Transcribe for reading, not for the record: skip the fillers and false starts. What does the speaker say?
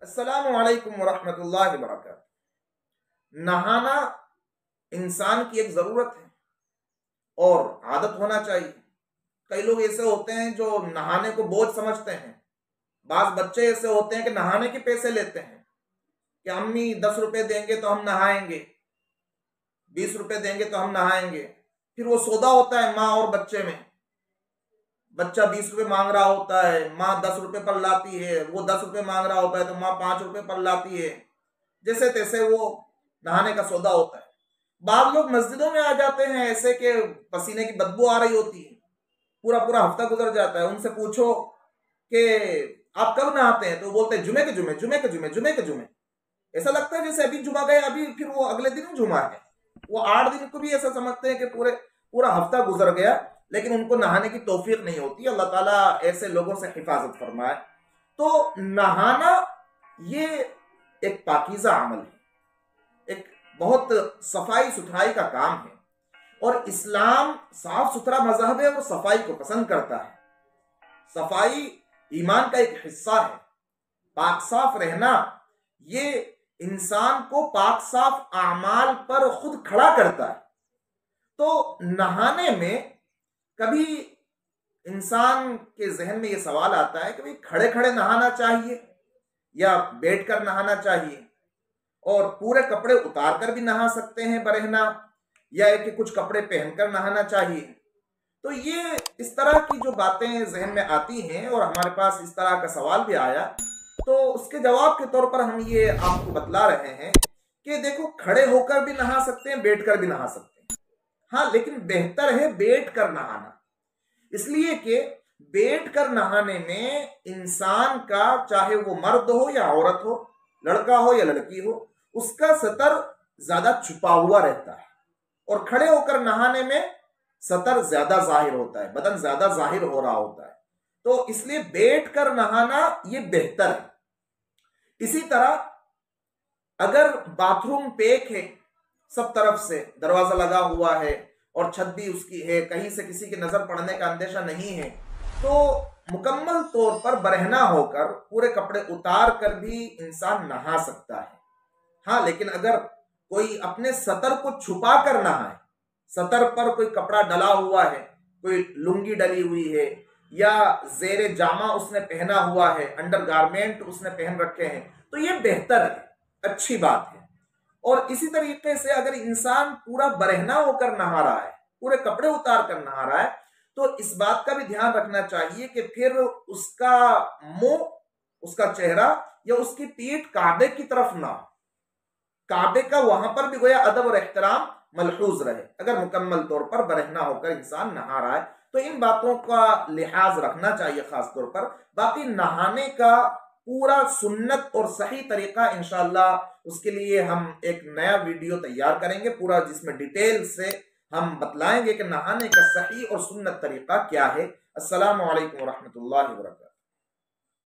अस्सलामु अलैकुम वरहमतुल्लाहि वबरकातुहू। नहाना इंसान की एक जरूरत है और आदत होना चाहिए। कई लोग ऐसे होते हैं जो नहाने को बोझ समझते हैं। बाज बच्चे ऐसे होते हैं कि नहाने के पैसे लेते हैं कि अम्मी 10 रुपए देंगे तो हम नहाएंगे, 20 रुपए देंगे तो हम नहाएंगे। फिर वो सौदा होता है माँ और बच्चे में। बच्चा 20 रुपए मांग रहा होता है, माँ 10 रुपए पर लाती है। वो 10 रुपए मांग रहा होता है तो माँ 5 रुपए पर लाती है। जैसे तैसे वो नहाने का सौदा होता है। बाद लोग मस्जिदों में आ जाते हैं ऐसे के पसीने की बदबू आ रही होती है, पूरा पूरा हफ्ता गुजर जाता है। उनसे पूछो कि आप कब नहाते हैं, तो वो बोलते हैं जुमे के जुमे, जुमे के जुमे, जुमे के जुमे। ऐसा लगता है जैसे अभी जुमा गया, अभी फिर वो अगले दिन जुमा है। वो 8 दिन को भी ऐसा समझते हैं कि पूरा हफ्ता गुजर गया, लेकिन उनको नहाने की तौफीक नहीं होती। अल्लाह ताला ऐसे लोगों से हिफाजत फरमाए। तो नहाना ये एक पाकीज़ा अमल है, एक बहुत सफाई सुथराई का काम है। और इस्लाम साफ सुथरा मजहब है और सफाई को पसंद करता है। सफाई ईमान का एक हिस्सा है। पाक साफ रहना ये इंसान को पाक साफ आमाल पर खुद खड़ा करता है। तो नहाने में कभी इंसान के जहन में यह सवाल आता है कि भाई खड़े खड़े नहाना चाहिए या बैठकर नहाना चाहिए, और पूरे कपड़े उतार कर भी नहा सकते हैं बरहना, या कि कुछ कपड़े पहनकर नहाना चाहिए। तो ये इस तरह की जो बातें जहन में आती हैं और हमारे पास इस तरह का सवाल भी आया, तो उसके जवाब के तौर पर हम ये आपको बतला रहे हैं कि देखो, खड़े होकर भी नहा सकते हैं, बैठकर भी नहा सकते हैं। हाँ, लेकिन बेहतर है बैठकर नहाना, इसलिए कि बैठकर नहाने में इंसान का, चाहे वो मर्द हो या औरत हो, लड़का हो या लड़की हो, उसका सतर ज्यादा छुपा हुआ रहता है। और खड़े होकर नहाने में सतर ज्यादा जाहिर होता है, बदन ज्यादा जाहिर हो रहा होता है। तो इसलिए बैठकर नहाना ये बेहतर है। इसी तरह अगर बाथरूम पैक है, सब तरफ से दरवाजा लगा हुआ है और छत भी उसकी है, कहीं से किसी की नजर पड़ने का अंदेशा नहीं है, तो मुकम्मल तौर पर बरहना होकर पूरे कपड़े उतार कर भी इंसान नहा सकता है। हाँ, लेकिन अगर कोई अपने सतर को छुपा कर नहाए, सतर पर कोई कपड़ा डला हुआ है, कोई लुंगी डली हुई है, या जेरे जामा उसने पहना हुआ है, अंडर गारमेंट उसने पहन रखे हैं, तो ये बेहतर है, अच्छी बात है। और इसी तरीके से अगर इंसान पूरा बरहना होकर नहा रहा है, पूरे कपड़े उतार कर नहा रहा है, तो इस बात का भी ध्यान रखना चाहिए कि फिर उसका मुंह, उसका चेहरा या उसकी पीठ काबे की तरफ ना हो। काबे का वहां पर भी गोया अदब और एहतराम मलहूज रहे, अगर मुकम्मल तौर पर बरहना होकर इंसान नहा रहा है। तो इन बातों का लिहाज रखना चाहिए खास तौर पर। बाकी नहाने का पूरा सुन्नत और सही तरीका इंशाअल्लाह, उसके लिए हम एक नया वीडियो तैयार करेंगे पूरा, जिसमें डिटेल से हम बतलाएंगे कि नहाने का सही और सुन्नत तरीका क्या है। अस्सलामु अलैकुम वरहमतुल्लाहि वबरकातुहू।